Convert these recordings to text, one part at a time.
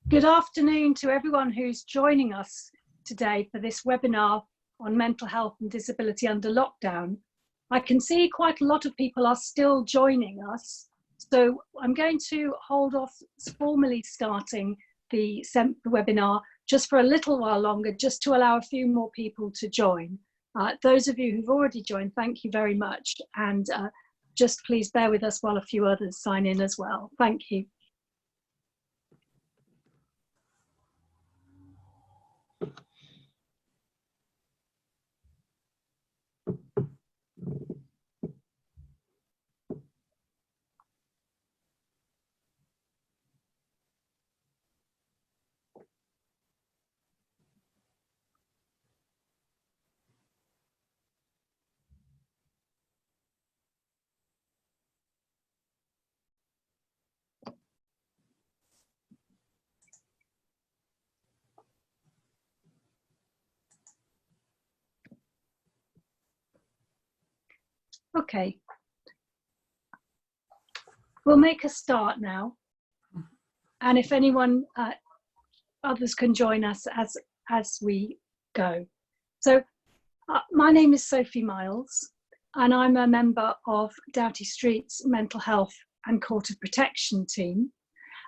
Good afternoon to everyone who's joining us today for this webinar on mental health and disability under lockdown. I can see quite a lot of people are still joining us, so I'm going to hold off formally starting the webinar just for a little while longer, just to allow a few more people to join. Those of you who've already joined, thank you very much, and just please bear with us while a few others sign in as well. Thank you. Okay, we'll make a start now, and if anyone others can join us as we go. So my name is Sophy Miles, and I'm a member of Doughty Street's Mental Health and Court of Protection team.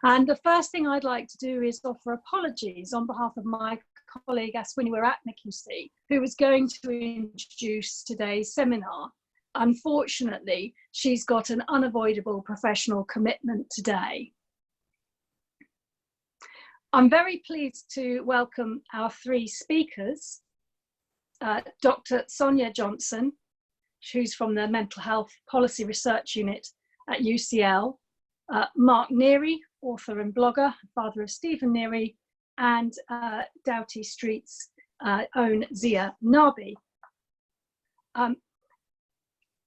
And the first thing I'd like to do is offer apologies on behalf of my colleague Aswini Waratnakusi, who was going to introduce today's seminar. Unfortunately, she's got an unavoidable professional commitment today. I'm very pleased to welcome our three speakers, Dr. Sonia Johnson, who's from the Mental Health Policy Research Unit at UCL, Mark Neary, author and blogger, father of Stephen Neary, and Doughty Street's own Zia Nabi.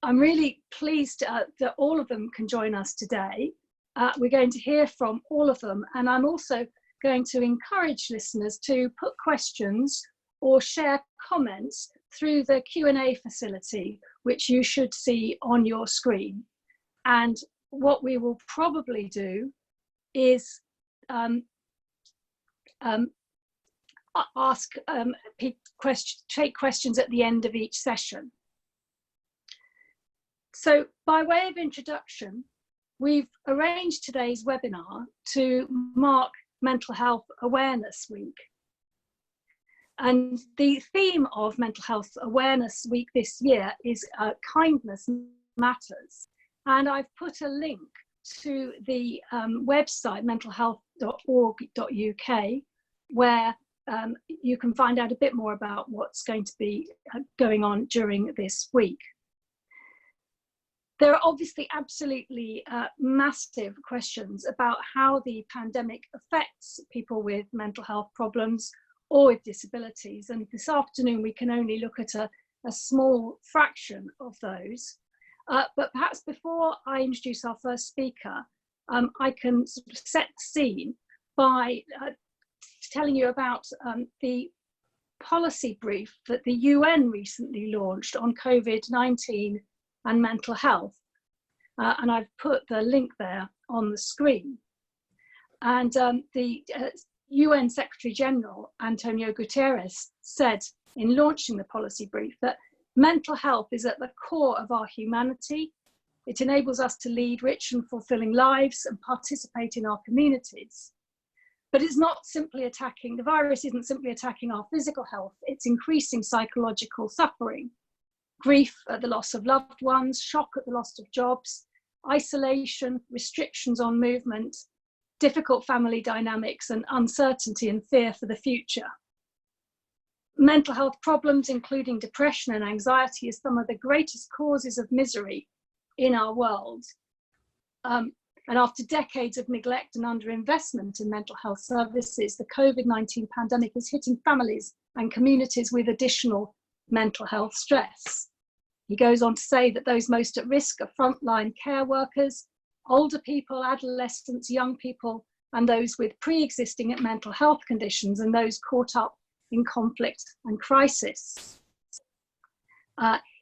I'm really pleased that all of them can join us today. We're going to hear from all of them, and I'm also going to encourage listeners to put questions or share comments through the Q&A facility, which you should see on your screen. And what we will probably do is take questions at the end of each session. So by way of introduction, we've arranged today's webinar to mark Mental Health Awareness Week. And the theme of Mental Health Awareness Week this year is Kindness Matters. And I've put a link to the website mentalhealth.org.uk, where you can find out a bit more about what's going to be going on during this week. There are obviously absolutely massive questions about how the pandemic affects people with mental health problems or with disabilities. And this afternoon, we can only look at a small fraction of those. But perhaps before I introduce our first speaker, I can sort of set the scene by telling you about the policy brief that the UN recently launched on COVID-19 and mental health. And I've put the link there on the screen. And the UN Secretary General, Antonio Guterres, said in launching the policy brief that mental health is at the core of our humanity. It enables us to lead rich and fulfilling lives and participate in our communities. But it's not simply attacking, the virus isn't simply attacking our physical health, it's increasing psychological suffering. Grief at the loss of loved ones, shock at the loss of jobs, isolation, restrictions on movement, difficult family dynamics, and uncertainty and fear for the future. Mental health problems, including depression and anxiety, is some of the greatest causes of misery in our world. And after decades of neglect and underinvestment in mental health services, the COVID-19 pandemic is hitting families and communities with additional mental health stress. He goes on to say that those most at risk are frontline care workers, older people, adolescents, young people, and those with pre-existing mental health conditions and those caught up in conflict and crisis.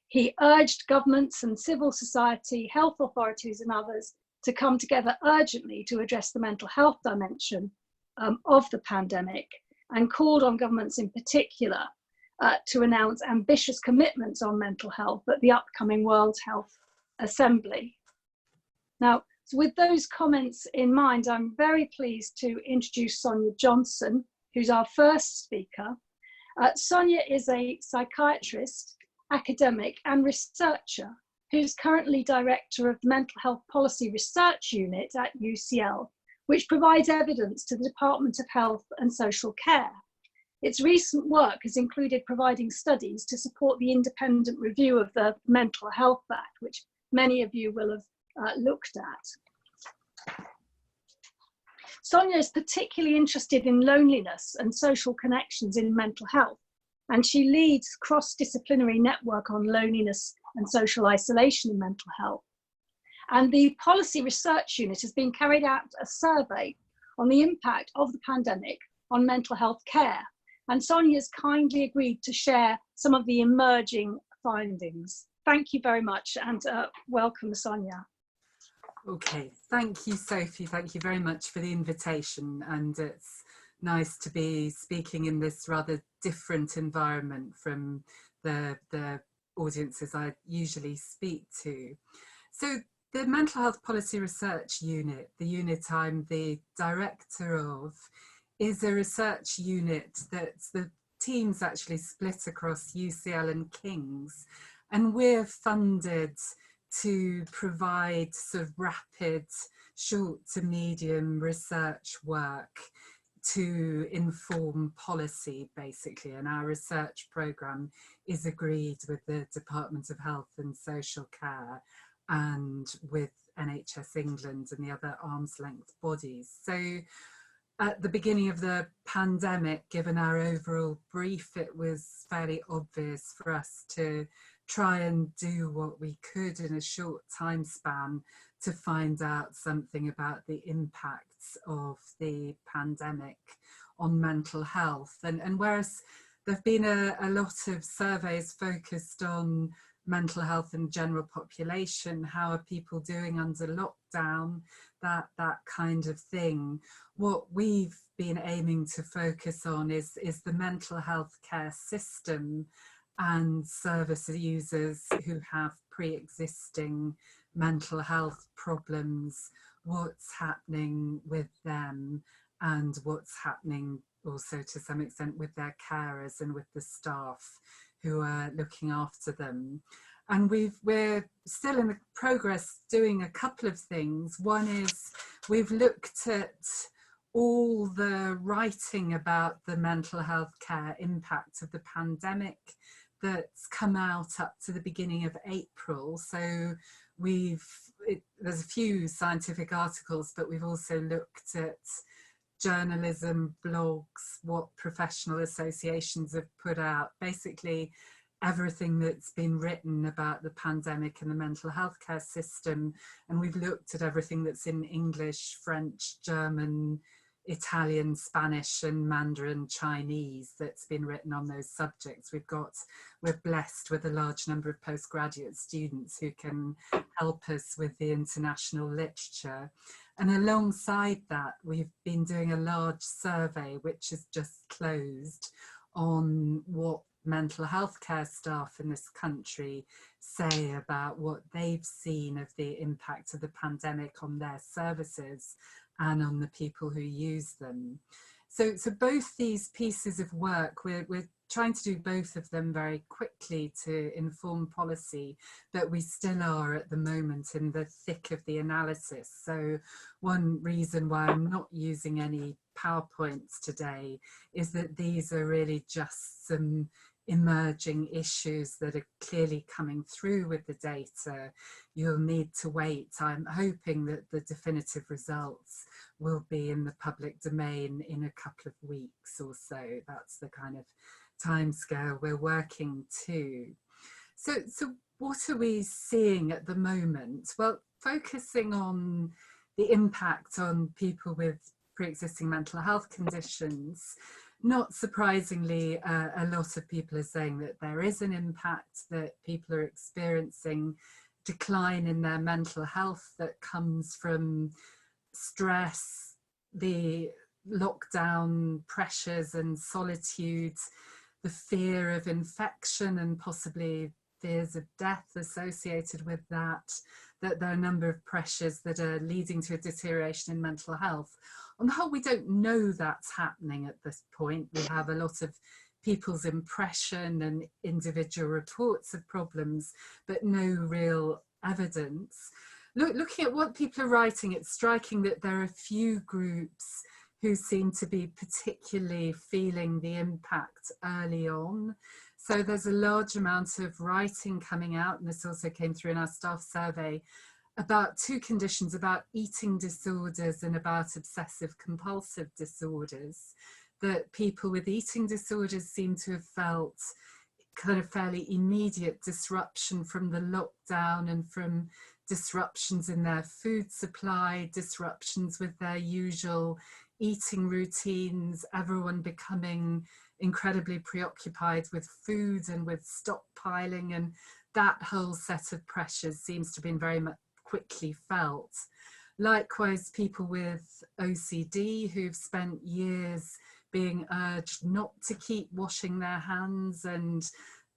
He urged governments and civil society, health authorities and others to come together urgently to address the mental health dimension of the pandemic, and called on governments in particular to announce ambitious commitments on mental health at the upcoming World Health Assembly. Now, so with those comments in mind, I'm very pleased to introduce Sonia Johnson, who's our first speaker. Sonia is a psychiatrist, academic and researcher who's currently director of the Mental Health Policy Research Unit at UCL, which provides evidence to the Department of Health and Social Care. Its recent work has included providing studies to support the independent review of the Mental Health Act, which many of you will have looked at. Sonia is particularly interested in loneliness and social connections in mental health, and she leads a cross-disciplinary network on loneliness and social isolation in mental health. And the Policy Research Unit has been carried out a survey on the impact of the pandemic on mental health care, and Sonia has kindly agreed to share some of the emerging findings. Thank you very much, and welcome, Sonia. Okay, thank you, Sophie. Thank you very much for the invitation, and it's nice to be speaking in this rather different environment from the audiences I usually speak to. So the Mental Health Policy Research Unit, the unit I'm the director of, is a research unit that's the team's actually split across UCL and King's, and we're funded to provide sort of rapid, short to medium research work to inform policy, basically. And our research programme is agreed with the Department of Health and Social Care and with NHS England and the other arm's length bodies. So at the beginning of the pandemic, given our overall brief, it was fairly obvious for us to try and do what we could in a short time span to find out something about the impacts of the pandemic on mental health. And whereas there have been a lot of surveys focused on mental health and general population, how are people doing under lockdown, that kind of thing, what we've been aiming to focus on is the mental health care system and service users who have pre-existing mental health problems, what's happening with them and what's happening also to some extent with their carers and with the staff who are looking after them. And we're still in the progress doing a couple of things. One is we've looked at all the writing about the mental health care impact of the pandemic that's come out up to the beginning of April. So there's a few scientific articles, but we've also looked at journalism, blogs, what professional associations have put out, basically everything that's been written about the pandemic and the mental health care system. And we've looked at everything that's in English, French, German, Italian, Spanish and Mandarin Chinese that's been written on those subjects. We're blessed with a large number of postgraduate students who can help us with the international literature. And alongside that, we've been doing a large survey, which is just closed, on what mental health care staff in this country say about what they've seen of the impact of the pandemic on their services and on the people who use them. So both these pieces of work, we're trying to do both of them very quickly to inform policy, but we still are at the moment in the thick of the analysis. So one reason why I'm not using any PowerPoints today is that these are really just some emerging issues that are clearly coming through with the data. You'll need to wait. I'm hoping that the definitive results will be in the public domain in a couple of weeks or so. That's the kind of timescale we're working to. So what are we seeing at the moment? Well, focusing on the impact on people with pre-existing mental health conditions, not surprisingly, a lot of people are saying that there is an impact, that people are experiencing decline in their mental health that comes from stress, the lockdown pressures and solitude, the fear of infection and possibly fears of death associated with that, that there are a number of pressures that are leading to a deterioration in mental health. On the whole, we don't know that's happening at this point. We have a lot of people's impression and individual reports of problems, but no real evidence. Looking at what people are writing, it's striking that there are a few groups who seem to be particularly feeling the impact early on. So there's a large amount of writing coming out, and this also came through in our staff survey, about two conditions, about eating disorders and about obsessive compulsive disorders, that people with eating disorders seem to have felt kind of fairly immediate disruption from the lockdown and from disruptions in their food supply, disruptions with their usual eating routines, everyone becoming incredibly preoccupied with food and with stockpiling, and that whole set of pressures seems to have been very much quickly felt. Likewise, people with OCD who've spent years being urged not to keep washing their hands and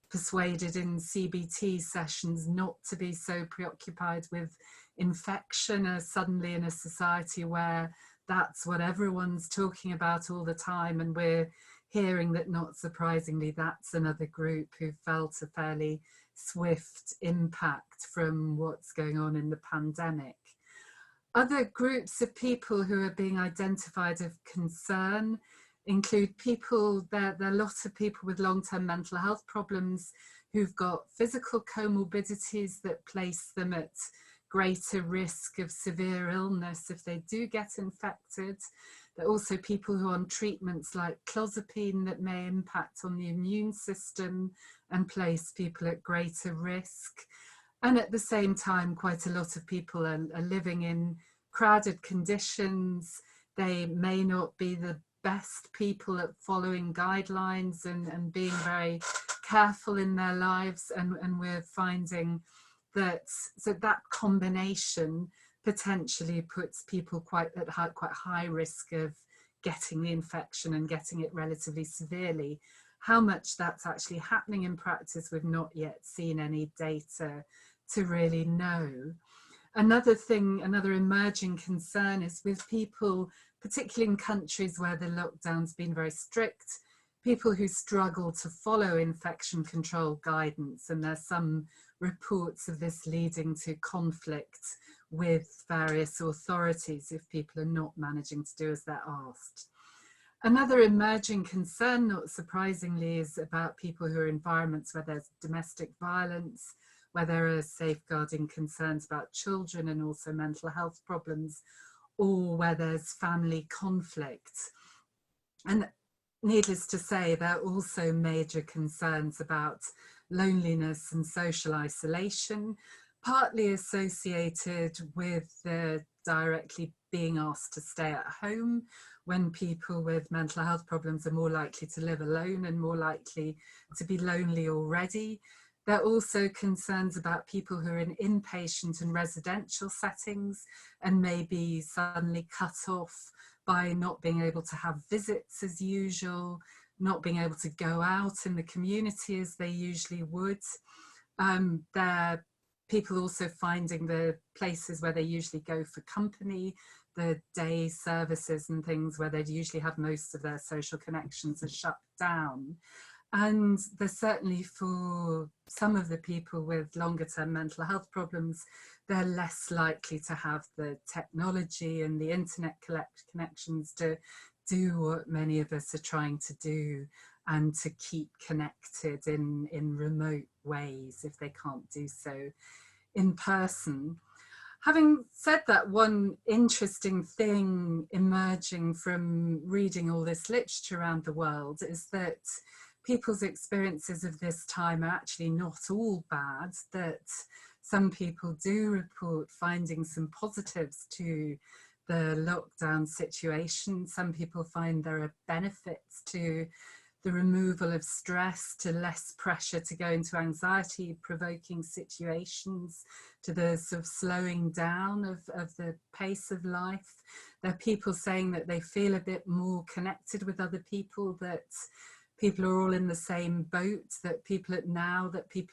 persuaded in CBT sessions not to be so preoccupied with infection, are suddenly in a society where that's what everyone's talking about all the time, and we're hearing that, not surprisingly, that's another group who felt a fairly swift impact from what's going on in the pandemic. Other groups of people who are being identified of concern include people, there are lots of people with long-term mental health problems who've got physical comorbidities that place them at greater risk of severe illness if they do get infected. There are also people who are on treatments like clozapine that may impact on the immune system and place people at greater risk. And at the same time, quite a lot of people are living in crowded conditions. They may not be the best people at following guidelines and being very careful in their lives, and we're finding that that combination potentially puts people quite high risk of getting the infection and getting it relatively severely. How much that's actually happening in practice, we've not yet seen any data to really know. Another thing, another emerging concern is with people, particularly in countries where the lockdown's been very strict, people who struggle to follow infection control guidance, and there's some reports of this leading to conflict with various authorities if people are not managing to do as they're asked. Another emerging concern, not surprisingly, is about people who are in environments where there's domestic violence, where there are safeguarding concerns about children and also mental health problems, or where there's family conflict. And needless to say, there are also major concerns about loneliness and social isolation, partly associated with directly being asked to stay at home, when people with mental health problems are more likely to live alone and more likely to be lonely already. There are also concerns about people who are in inpatient and residential settings and may be suddenly cut off by not being able to have visits as usual, not being able to go out in the community as they usually would. There are people also finding the places where they usually go for company, the day services and things where they'd usually have most of their social connections are shut down. And there's certainly, for some of the people with longer term mental health problems, they're less likely to have the technology and the internet connections to do what many of us are trying to do, and to keep connected in remote ways if they can't do so in person. Having said that, one interesting thing emerging from reading all this literature around the world is that people's experiences of this time are actually not all bad, that some people do report finding some positives to the lockdown situation. Some people find there are benefits to the removal of stress, to less pressure to go into anxiety-provoking situations, to the sort of slowing down of the pace of life. There are people saying that they feel a bit more connected with other people, that people are all in the same boat, that people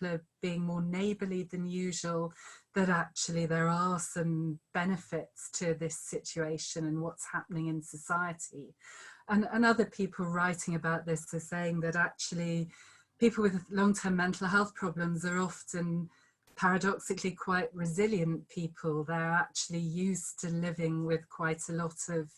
are being more neighbourly than usual, that actually there are some benefits to this situation and what's happening in society. And other people writing about this are saying that actually people with long-term mental health problems are often paradoxically quite resilient people. They're actually used to living with quite a lot of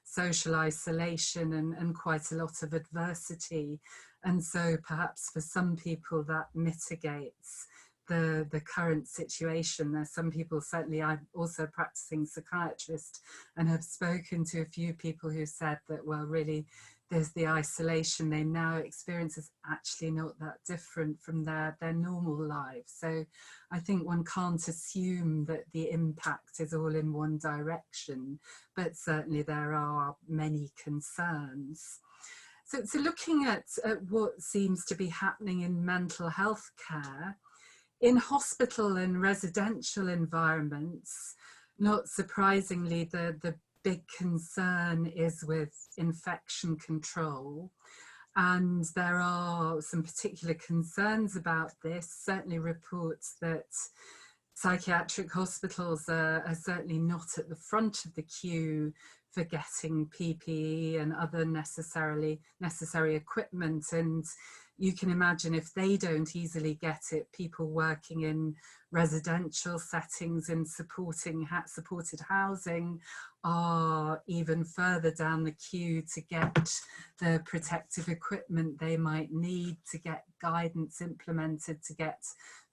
social isolation and quite a lot of adversity. And so perhaps for some people that mitigates the current situation. There's some people, certainly I'm also a practicing psychiatrist, and have spoken to a few people who said that, well, really, there's the isolation they now experience is actually not that different from their normal lives. So I think one can't assume that the impact is all in one direction, but certainly there are many concerns. So looking at what seems to be happening in mental health care, in hospital and residential environments, not surprisingly, the big concern is with infection control. And there are some particular concerns about this, certainly reports that psychiatric hospitals are certainly not at the front of the queue for getting PPE and other necessary equipment. And you can imagine if they don't easily get it, people working in residential settings in supported housing are even further down the queue to get the protective equipment they might need, to get guidance implemented, to get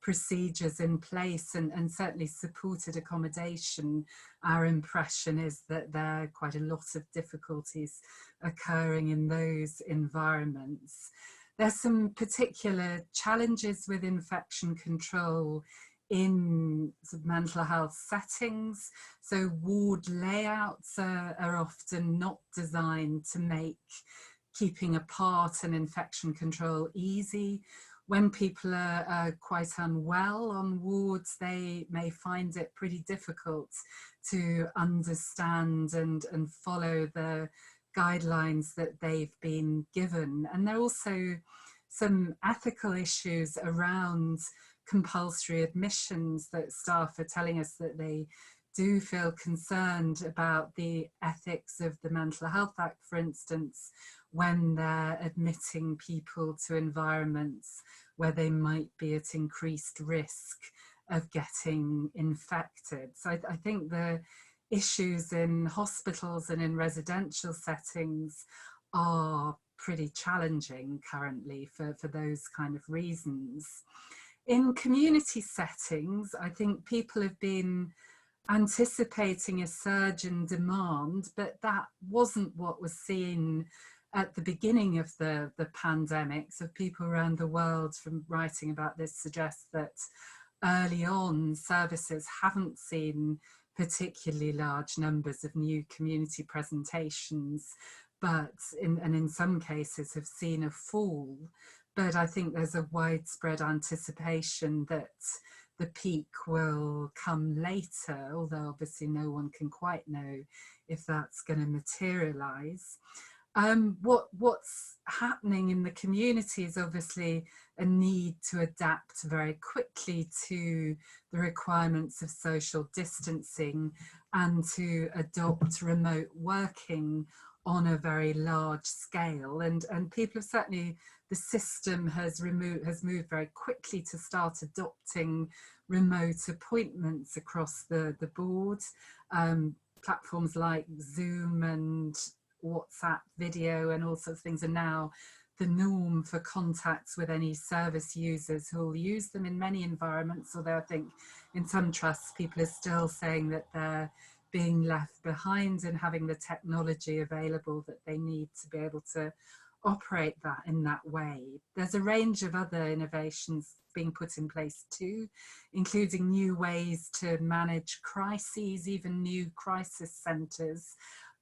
procedures in place, and certainly supported accommodation. Our impression is that there are quite a lot of difficulties occurring in those environments. There's some particular challenges with infection control in mental health settings. So ward layouts are often not designed to make keeping apart and infection control easy. When people are quite unwell on wards, they may find it pretty difficult to understand and follow the guidelines that they've been given. And there are also some ethical issues around compulsory admissions that staff are telling us that they do feel concerned about the ethics of the Mental Health Act, for instance, when they're admitting people to environments where they might be at increased risk of getting infected. So I think the issues in hospitals and in residential settings are pretty challenging currently for those kind of reasons. In community settings, I think people have been anticipating a surge in demand, but that wasn't what was seen at the beginning of the pandemic. So people around the world from writing about this suggest that early on services haven't seen particularly large numbers of new community presentations, but in some cases have seen a fall. But I think there's a widespread anticipation that the peak will come later, although obviously no one can quite know if that's going to materialise. What's happening in the community is obviously a need to adapt very quickly to the requirements of social distancing and to adopt remote working on a very large scale. And people have certainly, the system has moved very quickly to start adopting remote appointments across the board. Platforms like Zoom and WhatsApp video and all sorts of things are now the norm for contacts with any service users who will use them in many environments, although I think in some trusts people are still saying that they're being left behind and having the technology available that they need to be able to operate that in that way. There's a range of other innovations being put in place too, including new ways to manage crises, even new crisis centres.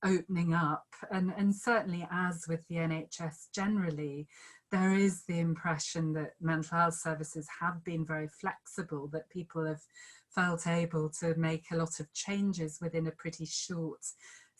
opening up, and certainly, as with the NHS generally, there is the impression that mental health services have been very flexible, that people have felt able to make a lot of changes within a pretty short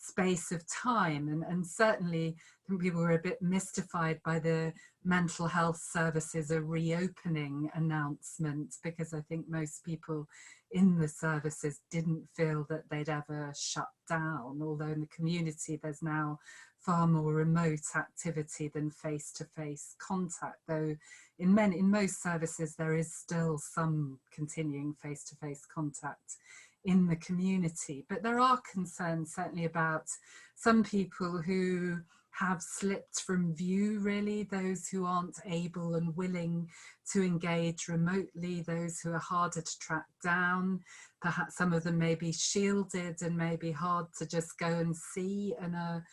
space of time. And certainly I think people were a bit mystified by the mental health services a reopening announcement, because I think most people in the services didn't feel that they'd ever shut down, although in the community there's now far more remote activity than face-to-face contact, though in most services there is still some continuing face-to-face contact in the community. But there are concerns certainly about some people who have slipped from view, really, those who aren't able and willing to engage remotely, those who are harder to track down. Perhaps some of them may be shielded and may be hard to just go and see and are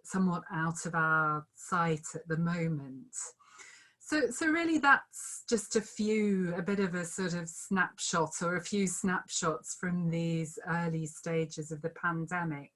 somewhat out of our sight at the moment. So really that's just a bit of a sort of snapshot, or a few snapshots from these early stages of the pandemic.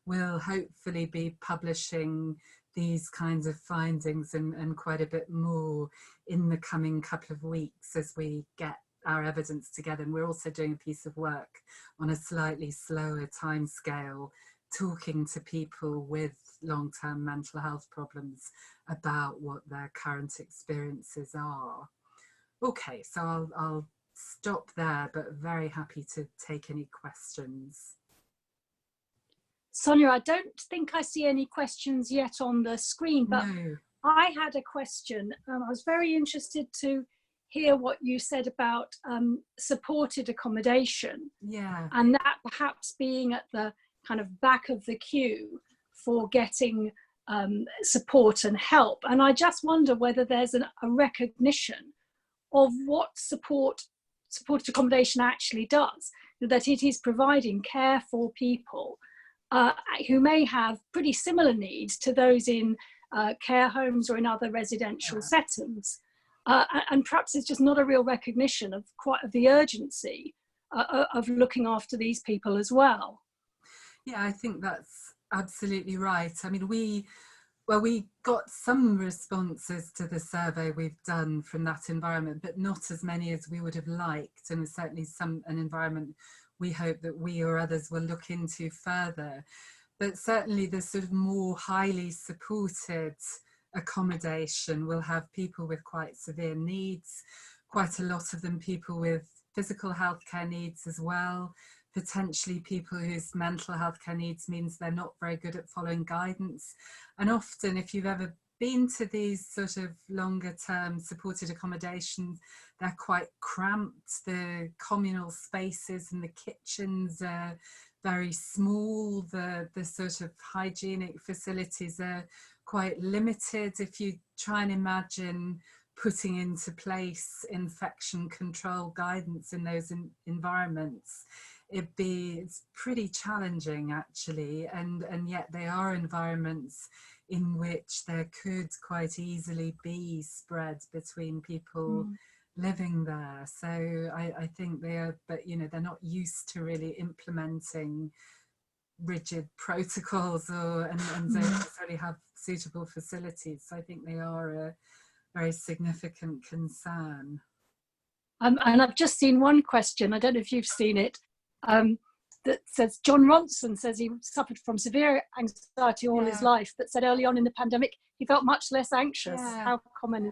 We'll hopefully be publishing these kinds of findings and quite a bit more in the coming couple of weeks as we get our evidence together. And we're also doing a piece of work on a slightly slower timescale, talking to people with long-term mental health problems about what their current experiences are. Okay, so I'll stop there, but very happy to take any questions. Sonia, I don't think I see any questions yet on the screen, but no. I had a question. I was very interested to hear what you said about supported accommodation. Yeah. And that perhaps being at the kind of back of the queue for getting support and help. And I just wonder whether there's a recognition of what supported accommodation actually does, that it is providing care for people who may have pretty similar needs to those in care homes or in other residential settings. And perhaps it's just not a real recognition of the urgency of looking after these people as well. Yeah, I think that's absolutely right. I mean, we got some responses to the survey we've done from that environment, but not as many as we would have liked, and certainly an environment we hope that we or others will look into further. But certainly the sort of more highly supported accommodation will have people with quite severe needs, quite a lot of them people with physical healthcare needs as well, potentially people whose mental health care needs means they're not very good at following guidance. And often, if you've ever been to these sort of longer term supported accommodations, they're quite cramped. The communal spaces and the kitchens are very small. The sort of hygienic facilities are quite limited. If you try and imagine putting into place infection control guidance in those environments, it's pretty challenging actually, and yet they are environments in which there could quite easily be spread between people living there. So I think they are, but you know, they're not used to really implementing rigid protocols and don't necessarily have suitable facilities. So I think they are a very significant concern. And I've just seen one question, I don't know if you've seen it, that says, John Ronson says he suffered from severe anxiety all his life, but said early on in the pandemic he felt much less anxious. How common is?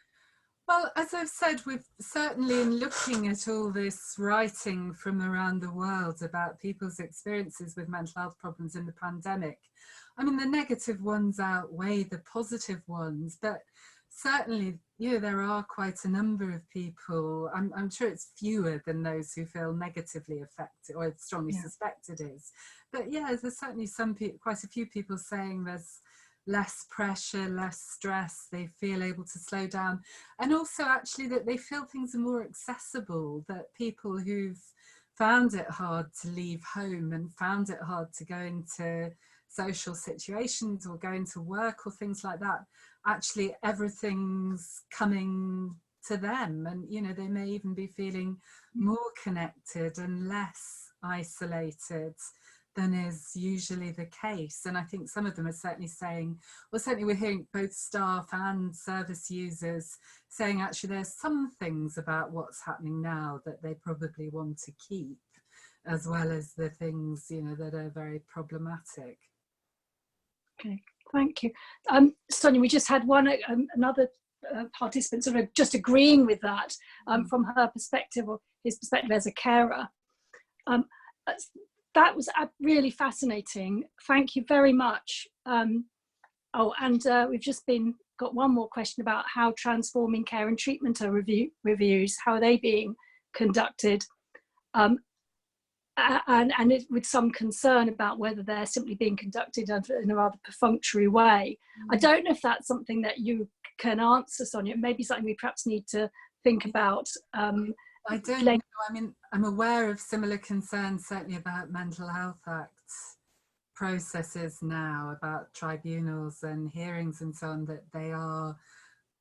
Well, as I've said, we've certainly, in looking at all this writing from around the world about people's experiences with mental health problems in the pandemic, I mean, the negative ones outweigh the positive ones, but certainly, you know, there are quite a number of people, I'm sure it's fewer than those who feel negatively affected, or strongly suspect it is. But yeah, there's certainly quite a few people saying there's less pressure, less stress, they feel able to slow down. And also actually that they feel things are more accessible, that people who've found it hard to leave home and found it hard to go into social situations or go into work or things like that, actually everything's coming to them, and you know, they may even be feeling more connected and less isolated than is usually the case. And I think some of them are certainly saying, well, certainly we're hearing both staff and service users saying actually there's some things about what's happening now that they probably want to keep, as well as the things, you know, that are very problematic. Okay, thank you. Sonia, we just had another participant sort of just agreeing with that from her perspective, or his perspective as a carer. That was really fascinating. Thank you very much. We've just got one more question about how transforming care and treatment are reviews, how are they being conducted? And with some concern about whether they're simply being conducted in a rather perfunctory way. I don't know if that's something that you can answer, Sonia. It may be something we perhaps need to think about. I don't know. I mean, I'm aware of similar concerns, certainly about Mental Health Act processes now, about tribunals and hearings and so on, that they are,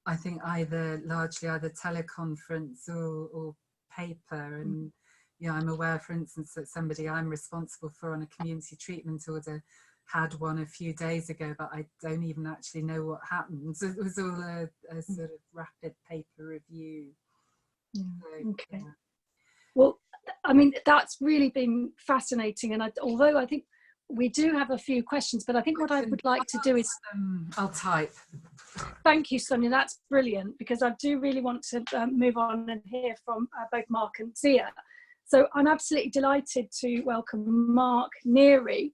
I think, largely either teleconference or paper. And yeah, I'm aware, for instance, that somebody I'm responsible for on a community treatment order had one a few days ago, but I don't even actually know what happened. So it was all a sort of rapid paper review. Yeah. So, okay. Yeah. Well, I mean, that's really been fascinating. And although I think we do have a few questions, but I think what I would like to do is... I'll type. Thank you, Sonia. That's brilliant, because I do really want to move on and hear from both Mark and Zia. So I'm absolutely delighted to welcome Mark Neary.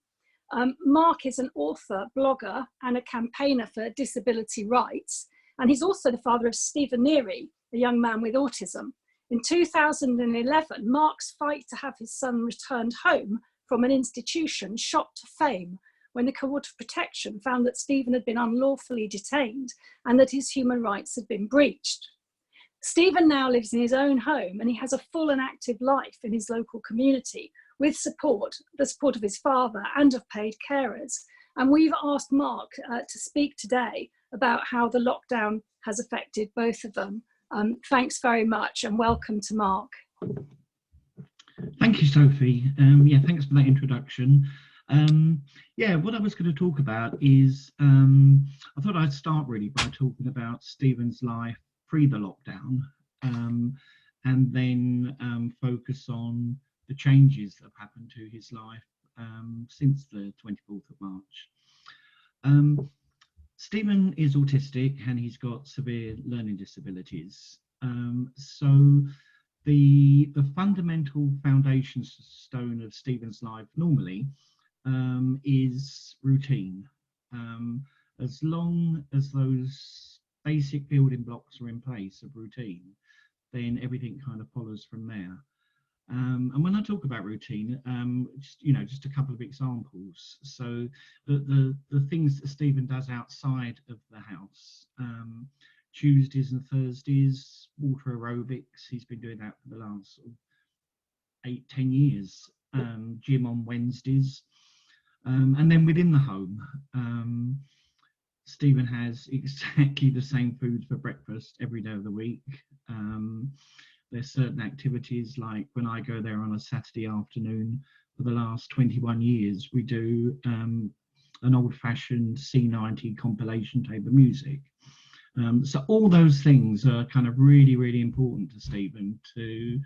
Mark is an author, blogger, and a campaigner for disability rights. And he's also the father of Stephen Neary, a young man with autism. In 2011, Mark's fight to have his son returned home from an institution shot to fame when the Court of Protection found that Stephen had been unlawfully detained and that his human rights had been breached. Stephen now lives in his own home, and he has a full and active life in his local community with the support of his father and of paid carers. And we've asked Mark to speak today about how the lockdown has affected both of them. Thanks very much, and welcome to Mark. Thank you, Sophie. Yeah, thanks for that introduction. Yeah, what I was going to talk about is, I thought I'd start really by talking about Stephen's life pre the lockdown, and then focus on the changes that have happened to his life since the 24th of March. Stephen is autistic and he's got severe learning disabilities. So the fundamental foundation stone of Stephen's life normally is routine. As long as those basic building blocks are in place of routine, then everything kind of follows from there. And when I talk about routine, just a couple of examples. So the things that Stephen does outside of the house, Tuesdays and Thursdays, water aerobics, he's been doing that for the last 8-10 years, gym on Wednesdays, and then within the home, Stephen has exactly the same food for breakfast every day of the week. There's certain activities, like when I go there on a Saturday afternoon, for the last 21 years, we do an old-fashioned C90 compilation tape of music. So all those things are kind of really, really important to Stephen to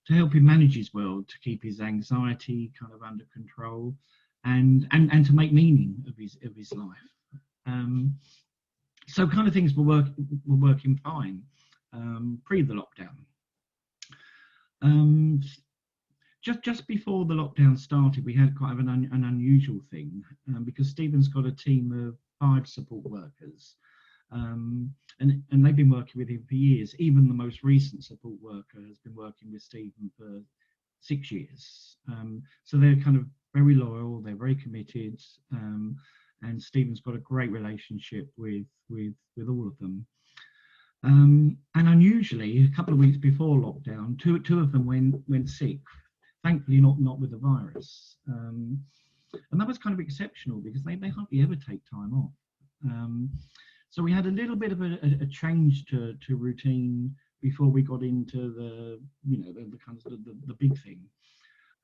help him manage his world, to keep his anxiety kind of under control, and to make meaning of his life. So kind of things were working fine pre the lockdown. Just before the lockdown started, we had quite an unusual thing, because Stephen's got a team of 5 support workers, and they've been working with him for years. Even the most recent support worker has been working with Stephen for 6 years. So they're kind of very loyal, they're very committed, and Stephen's got a great relationship with all of them. And unusually, a couple of weeks before lockdown, two of them went sick. Thankfully, not with the virus. And that was kind of exceptional, because they hardly ever take time off. So we had a little bit of a change to routine before we got into the kind of the big thing.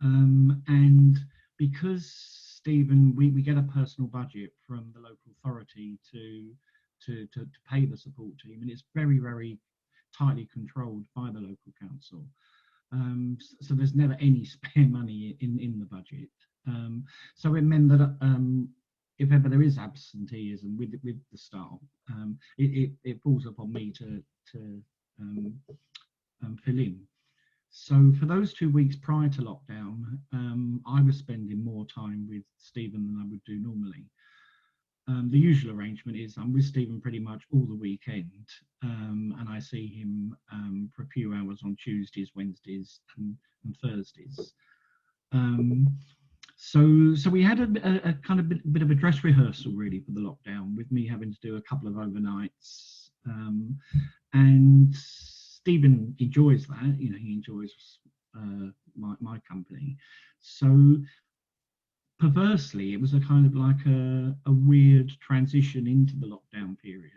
And because Stephen, we get a personal budget from the local authority to pay the support team, and it's very, very tightly controlled by the local council. So there's never any spare money in the budget. So it meant that if ever there is absenteeism with the staff, it falls upon me to fill in. So for those 2 weeks prior to lockdown, I was spending more time with Stephen than I would do normally. The usual arrangement is I'm with Stephen pretty much all the weekend, and I see him for a few hours on Tuesdays, Wednesdays and Thursdays. So we had a kind of bit of a dress rehearsal really for the lockdown, with me having to do a couple of overnights, and Stephen enjoys that. You know, he enjoys my company. So perversely, it was a kind of like a weird transition into the lockdown period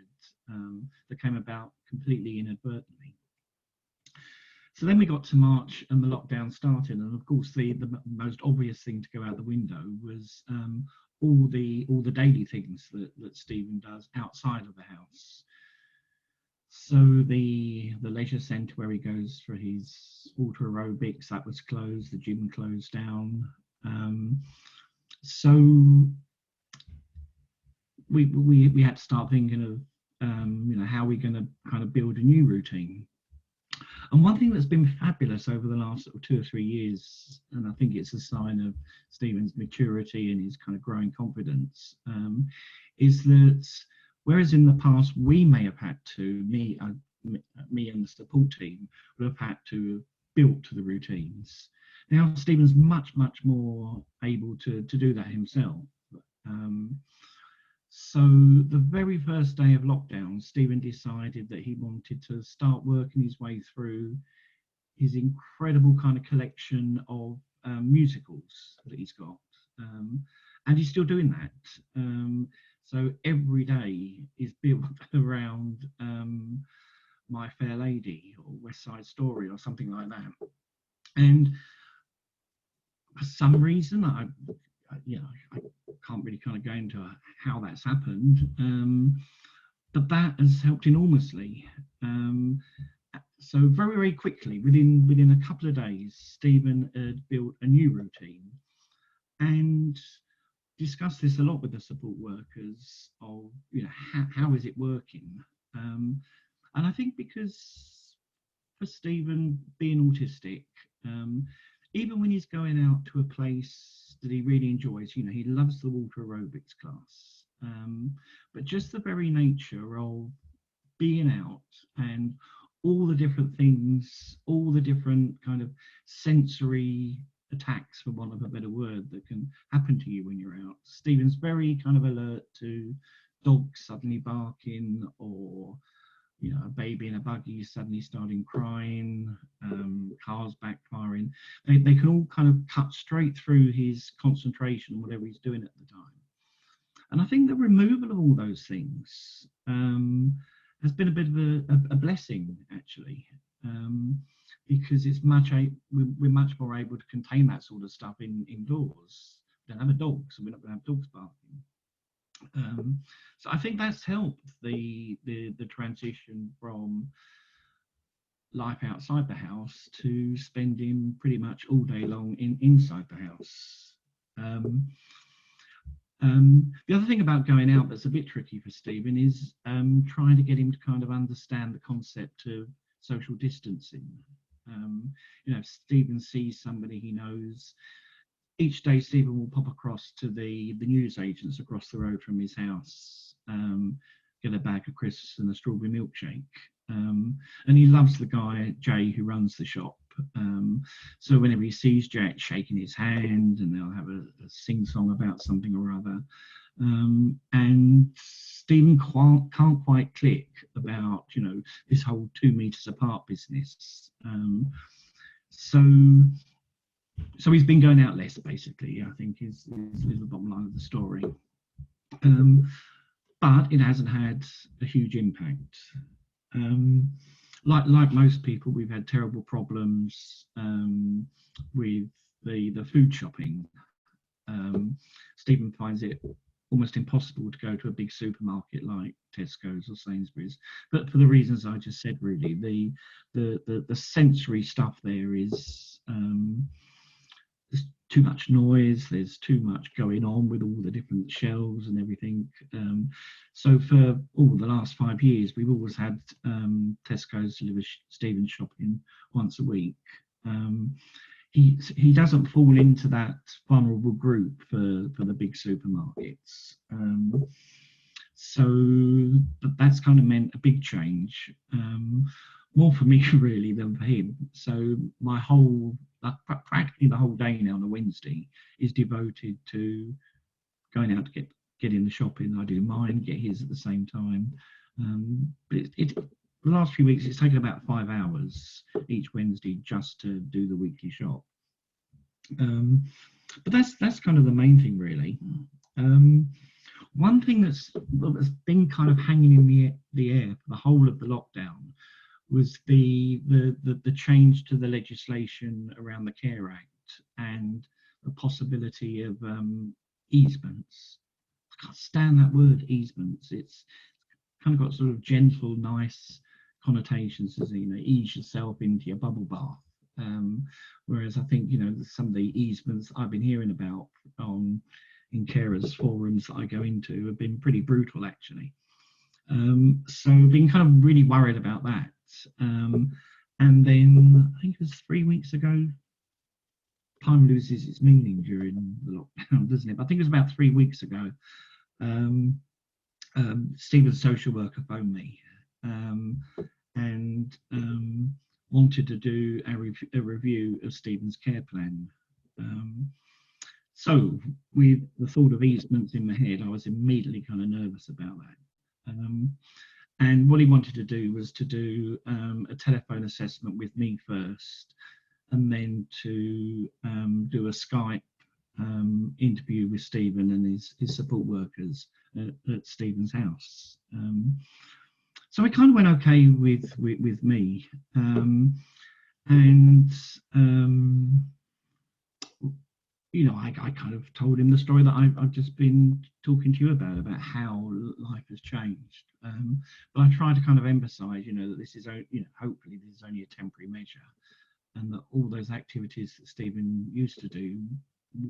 that came about completely inadvertently. So then we got to March and the lockdown started, and of course the most obvious thing to go out the window was all the daily things that Stephen does outside of the house. So the leisure centre where he goes for his water aerobics, that was closed, the gym closed down. So we had to start thinking of you know, how we're going to kind of build a new routine. And one thing that's been fabulous over the last sort of 2 or 3 years, and I think it's a sign of Stephen's maturity and his kind of growing confidence, is that whereas in the past we may have had to, me and the support team would have had to build to the routines. Now Stephen's much more able to do that himself. So the very first day of lockdown, Stephen decided that he wanted to start working his way through his incredible kind of collection of musicals that he's got, and he's still doing that. So every day is built around My Fair Lady or West Side Story or something like that. And for some reason, I can't really kind of go into how that's happened, but that has helped enormously. So very quickly, within a couple of days, Stephen had built a new routine and discussed this a lot with the support workers of, you know, how is it working? And I think because for Stephen, being autistic, even when he's going out to a place that he really enjoys, you know, he loves the water aerobics class, but just the very nature of being out and all the different things, all the different kind of sensory attacks, for want of a better word, that can happen to you when you're out. Stephen's very kind of alert to dogs suddenly barking, or, you know, a baby in a buggy suddenly starting crying, cars backfiring. They can all kind of cut straight through his concentration, whatever he's doing at the time. And I think the removal of all those things has been a bit of a blessing, actually, because it's we're much more able to contain that sort of stuff indoors. We don't have a dog, so we're not going to have dogs barking. So I think that's helped the transition from life outside the house to spending pretty much all day long inside the house. The other thing about going out that's a bit tricky for Stephen is trying to get him to kind of understand the concept of social distancing. You know, if Stephen sees somebody he knows, each day Stephen will pop across to the news agents across the road from his house, get a bag of crisps and a strawberry milkshake. And he loves the guy, Jay, who runs the shop. So whenever he sees Jack, shaking his hand, and they'll have a sing-song about something or other. And Stephen can't quite click about, you know, this whole 2 meters apart business. So he's been going out less, basically, I think is the bottom line of the story. But it hasn't had a huge impact. Like most people, we've had terrible problems with the food shopping. Stephen finds it almost impossible to go to a big supermarket like Tesco's or Sainsbury's, but for the reasons I just said, really. The sensory stuff there is, there's too much noise, there's too much going on with all the different shelves and everything. So for the last 5 years, we've always had Tesco's deliver Stephen shopping once a week. He doesn't fall into that vulnerable group for the big supermarkets. So that's kind of meant a big change, more for me really than for him. So my whole, practically the whole day now on a Wednesday is devoted to going out to get in the shopping. I do mine, get his at the same time. But the last few weeks it's taken about 5 hours each Wednesday just to do the weekly shop. But that's kind of the main thing, really. One thing that's been kind of hanging in the air for the whole of the lockdown was the change to the legislation around the Care Act and the possibility of easements. I can't stand that word, easements. It's kind of got sort of gentle, nice connotations, as you know, ease yourself into your bubble bath. Whereas I think, you know, some of the easements I've been hearing about in carers forums that I go into have been pretty brutal, actually. So I've been kind of really worried about that. And then I think it was 3 weeks ago, time loses its meaning during the lockdown, doesn't it? But I think it was about 3 weeks ago, Stephen's social worker phoned me and wanted to do a review of Stephen's care plan. So with the thought of easements in my head, I was immediately kind of nervous about that. And what he wanted to do was to do a telephone assessment with me first, and then to do a Skype interview with Stephen and his support workers at Stephen's house. So it kind of went okay with me, and you know, I kind of told him the story that I've just been talking to you about how life has changed. But I try to kind of emphasise, you know, that this is, you know, hopefully this is only a temporary measure, and that all those activities that Stephen used to do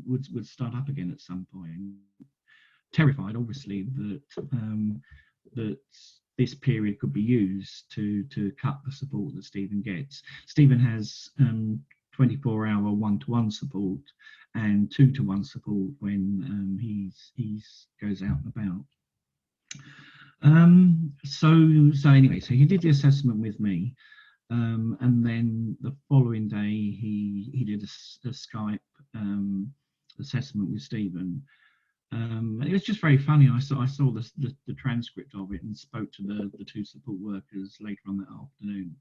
would start up again at some point. Terrified, obviously, that this period could be used to cut the support that Stephen gets. Stephen has 24-hour one-to-one support and 2-to-1 support when he goes out and about. So anyway, so he did the assessment with me, and then the following day he did a Skype assessment with Stephen. And it was just very funny. I saw the transcript of it and spoke to the 2 support workers later on that afternoon.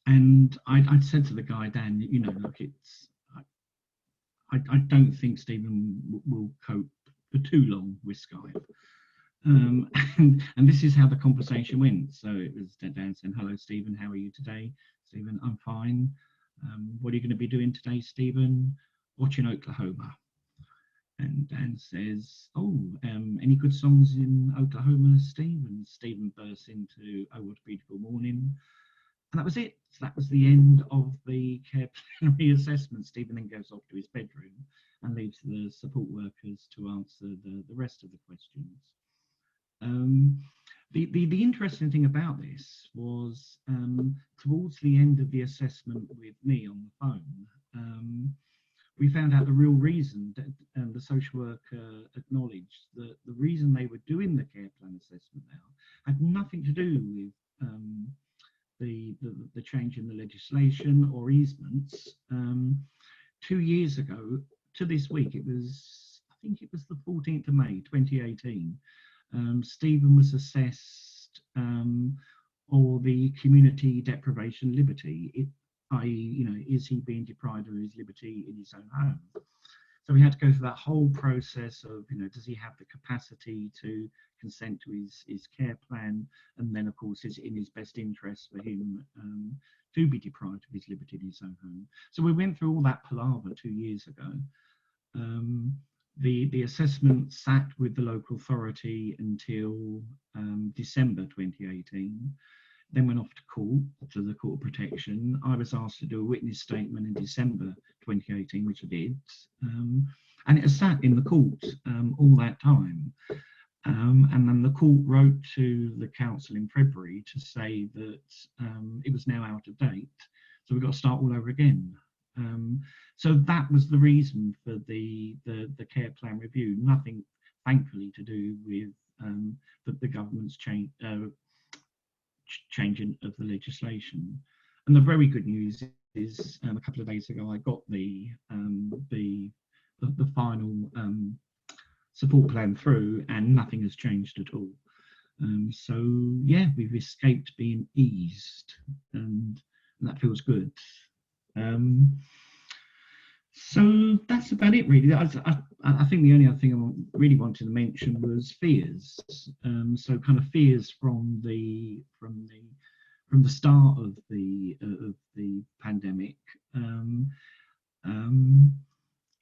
And I'd said to the guy, Dan, you know, look, I don't think Stephen will cope for too long with Skype. And this is how the conversation went. So it was Dan saying, hello, Stephen, how are you today? Stephen, I'm fine. What are you going to be doing today, Stephen? Watching Oklahoma. And Dan says, oh, any good songs in Oklahoma, Steve? And Stephen bursts into Oh, What a Beautiful Morning. And that was it. So that was the end of the care plan reassessment. Stephen then goes off to his bedroom and leaves the support workers to answer the rest of the questions. The interesting thing about this was towards the end of the assessment with me on the phone, we found out the real reason that the social worker acknowledged that the reason they were doing the care plan assessment now had nothing to do with the change in the legislation or easements. 2 years ago to this week, I think it was the 14th of May 2018, Stephen was assessed for the community deprivation liberty, i.e., you know, is he being deprived of his liberty in his own home? So we had to go through that whole process of, you know, does he have the capacity to consent to his care plan? And then, of course, is it in his best interest for him to be deprived of his liberty in his own home? So we went through all that palaver 2 years ago. The assessment sat with the local authority until December 2018, then went off to court, to the Court of Protection. I was asked to do a witness statement in December 2018, which I did, and it has sat in the court all that time. And then the court wrote to the council in February to say that it was now out of date, so we've got to start all over again. So that was the reason for the care plan review. Nothing, thankfully, to do with the government's changing of the legislation. And the very good news is, a couple of days ago, I got the final support plan through, and nothing has changed at all. So yeah, we've escaped being eased, and that feels good. So that's about it, really. I think the only other thing I really wanted to mention was fears. So kind of fears from the start of the pandemic. You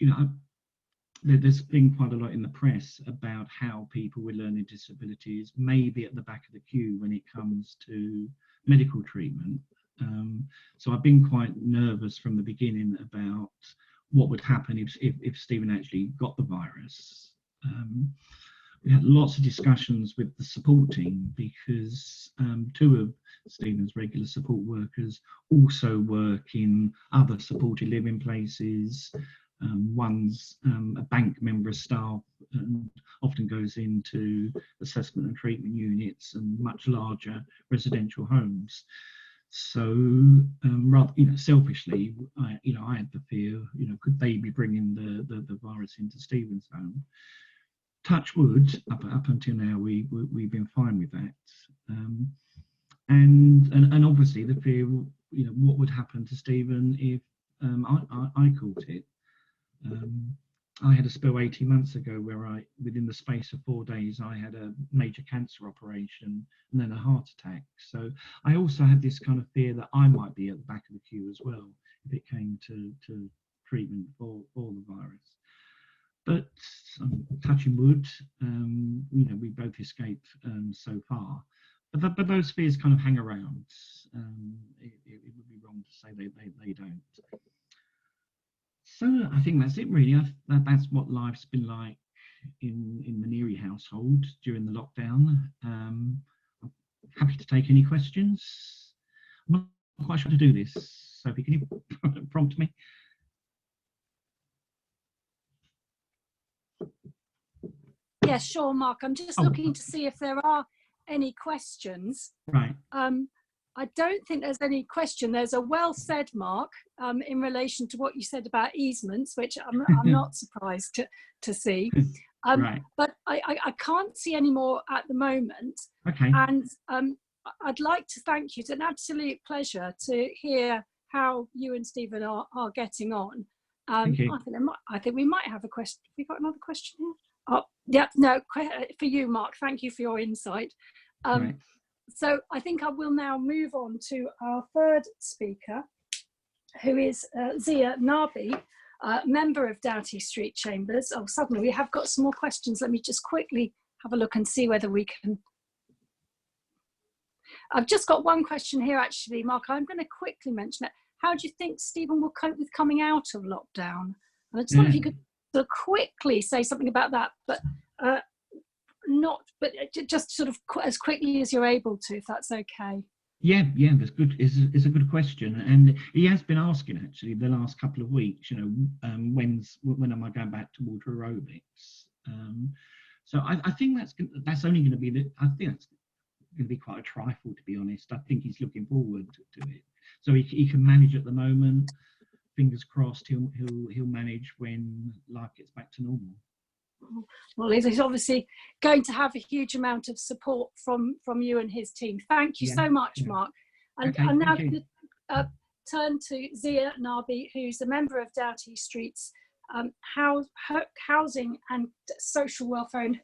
know, there's been quite a lot in the press about how people with learning disabilities may be at the back of the queue when it comes to medical treatment. So I've been quite nervous from the beginning about what would happen if Stephen actually got the virus. We had lots of discussions with the support team, because two of Stephen's regular support workers also work in other supported living places. One's a bank member of staff and often goes into assessment and treatment units and much larger residential homes. So, rather, selfishly, I had the fear, could they be bringing the virus into Stephen's home? Touch wood, up until now, we've been fine with that. And obviously the fear, what would happen to Stephen if I caught it? I had a spell 18 months ago where within the space of 4 days, I had a major cancer operation and then a heart attack. So I also had this kind of fear that I might be at the back of the queue as well if it came to treatment for the virus. But touching wood, we both escaped so far. But those fears kind of hang around. It would be wrong to say they don't. So I think that's it, really. That's what life's been like in the Neary household during the lockdown. I'm happy to take any questions. I'm not quite sure how to do this. Sophie, can you prompt me? Yeah, sure, Mark. I'm just looking to see if there are any questions. Right. I don't think there's any question. There's a well said, Mark, in relation to what you said about easements, which I'm not surprised to see. Right. But I can't see any more at the moment. Okay. And I'd like to thank you. It's an absolute pleasure to hear how you and Stephen are getting on. Thank you. I think we might have a question. Have we got another question here? Oh, yeah, no, for you, Mark. Thank you for your insight. Right. So I think I will now move on to our third speaker, who is Zia Nabi, member of Doughty Street Chambers. Oh, suddenly we have got some more questions. Let me just quickly have a look and see whether we can. I've just got one question here, actually, Mark. I'm going to quickly mention it. How do you think Stephen will cope with coming out of lockdown? And I just wonder if you could sort of quickly say something about that, but just sort of as quickly as you're able to, if that's okay. Yeah, that's good. It's a good question, and he has been asking actually the last couple of weeks. When am I going back to water aerobics? So I think that's only going to be I think that's going to be quite a trifle, to be honest. I think he's looking forward to it, so he can manage at the moment. Fingers crossed, he'll manage when life gets back to normal. Well, he's obviously going to have a huge amount of support from you and his team. Thank you so much, Mark. And I'm now going to turn to Zia Nabi, who's a member of Doughty Street's housing and social welfare and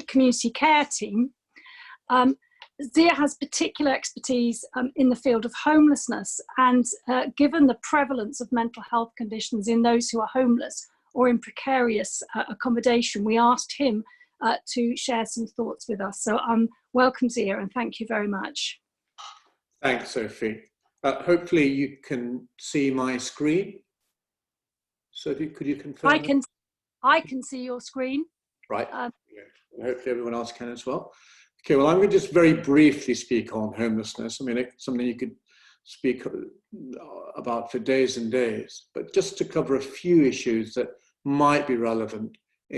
community care team. Zia has particular expertise in the field of homelessness, and given the prevalence of mental health conditions in those who are homeless, or in precarious accommodation. We asked him to share some thoughts with us. So welcome, Zia, and thank you very much. Thanks, Sophie. Hopefully you can see my screen. Sophie, could you confirm? I can see your screen. Right. Hopefully everyone else can as well. Okay, well, I'm going to just very briefly speak on homelessness. I mean, it's something you could speak about for days and days, but just to cover a few issues that might be relevant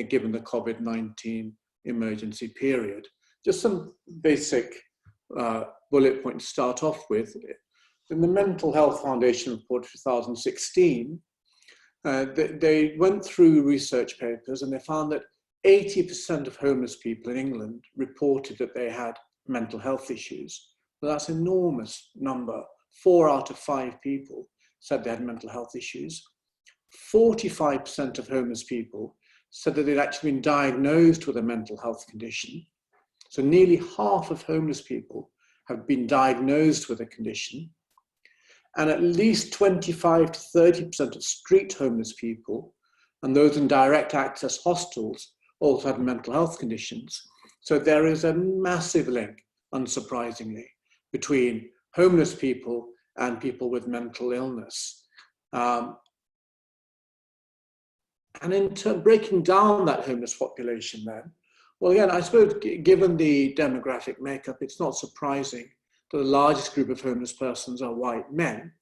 given the COVID-19 emergency period. Just some basic bullet points to start off with. In the Mental Health Foundation report 2016, they went through research papers and they found that 80% of homeless people in England reported that they had mental health issues. So that's an enormous number. 4 out of 5 people said they had mental health issues. 45% of homeless people said that they'd actually been diagnosed with a mental health condition. So nearly half of homeless people have been diagnosed with a condition. And at least 25 to 30% of street homeless people and those in direct access hostels also had mental health conditions. So there is a massive link, unsurprisingly, between homeless people and people with mental illness. And in breaking down that homeless population then, well, again, I suppose given the demographic makeup, it's not surprising that the largest group of homeless persons are white men.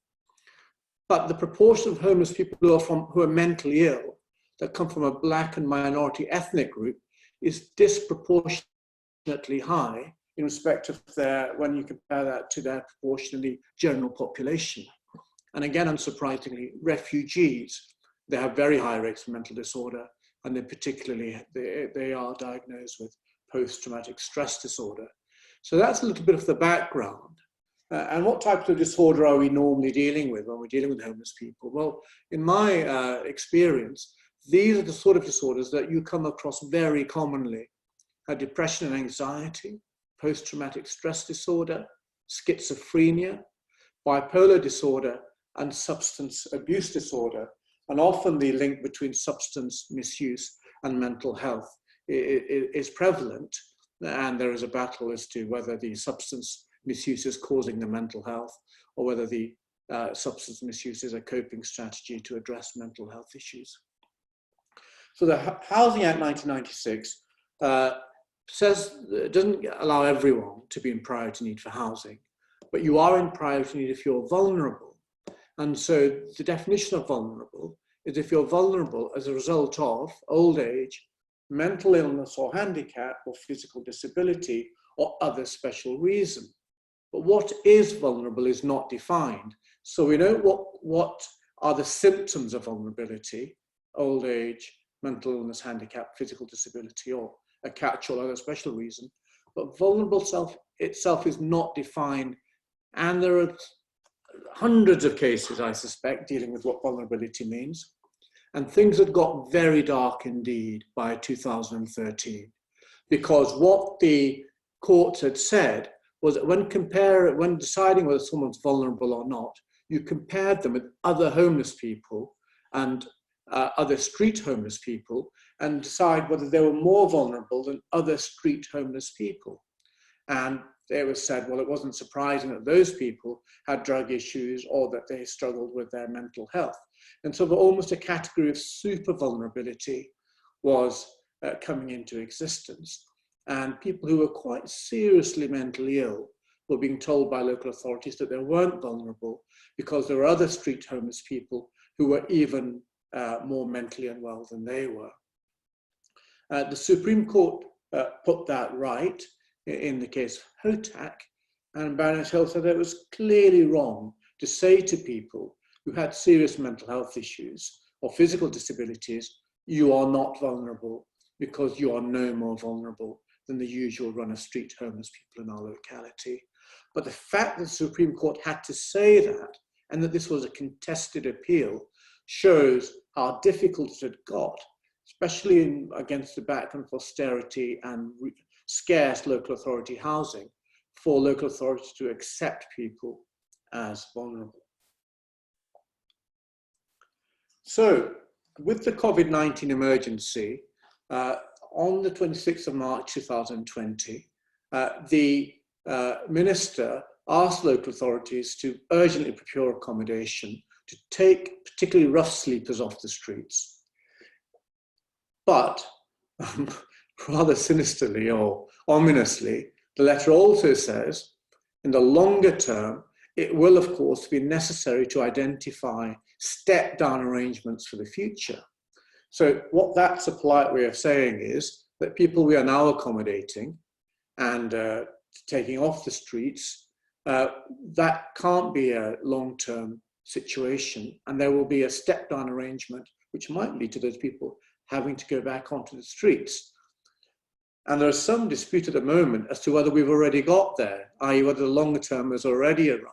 But the proportion of homeless people who are mentally ill that come from a black and minority ethnic group is disproportionately high in respect of when you compare that to their proportion in the general population. And again, unsurprisingly, refugees, they have very high rates of mental disorder, and they are diagnosed with post-traumatic stress disorder. So that's a little bit of the background. And what types of disorder are we normally dealing with when we're dealing with homeless people? Well, in my experience, these are the sort of disorders that you come across very commonly. Depression and anxiety, post-traumatic stress disorder, schizophrenia, bipolar disorder, and substance abuse disorder. And often the link between substance misuse and mental health is prevalent. And there is a battle as to whether the substance misuse is causing the mental health or whether the substance misuse is a coping strategy to address mental health issues. So the Housing Act 1996 doesn't allow everyone to be in priority need for housing, but you are in priority need if you're vulnerable. And so the definition of vulnerable is if you're vulnerable as a result of old age, mental illness or handicap or physical disability or other special reason. But what is vulnerable is not defined. So we know what are the symptoms of vulnerability: old age, mental illness, handicap, physical disability, or a catch-all other special reason. But vulnerable itself is not defined. And there are hundreds of cases, I suspect, dealing with what vulnerability means. And things had got very dark indeed by 2013, because what the courts had said was that when deciding whether someone's vulnerable or not, you compared them with other homeless people and other street homeless people and decide whether they were more vulnerable than other street homeless people. And it was said, well, it wasn't surprising that those people had drug issues or that they struggled with their mental health. And so almost a category of super vulnerability was coming into existence. And people who were quite seriously mentally ill were being told by local authorities that they weren't vulnerable because there were other street homeless people who were even more mentally unwell than they were. The Supreme Court put that right in the case of Hotak, and Baroness Hill said that it was clearly wrong to say to people who had serious mental health issues or physical disabilities, you are not vulnerable because you are no more vulnerable than the usual run of street homeless people in our locality. But the fact that the Supreme Court had to say that, and that this was a contested appeal, shows how difficult it had got, especially against the background of austerity and scarce local authority housing, for local authorities to accept people as vulnerable. So with the COVID-19 emergency, on the 26th of March 2020, the Minister asked local authorities to urgently procure accommodation to take particularly rough sleepers off the streets. But rather sinisterly or ominously, the letter also says, in the longer term, it will, of course, be necessary to identify step-down arrangements for the future. So what that's a polite way of saying is that people we are now accommodating and taking off the streets, that can't be a long-term situation, and there will be a step-down arrangement which might lead to those people having to go back onto the streets. And there's some dispute at the moment as to whether we've already got there, i.e. whether the longer term has already arrived.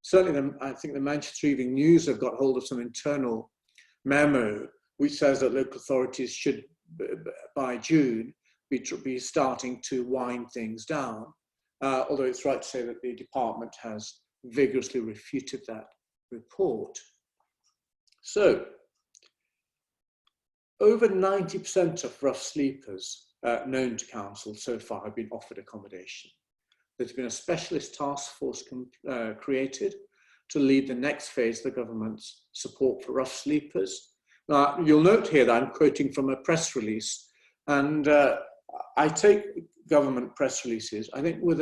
Certainly, I think the Manchester Evening News have got hold of some internal memo which says that local authorities should, by June, be starting to wind things down. Although it's right to say that the department has vigorously refuted that report. So, over 90% of rough sleepers known to council so far have been offered accommodation. There's been a specialist task force created to lead the next phase of the government's support for rough sleepers. Now, you'll note here that I'm quoting from a press release, and I take government press releases, I think, with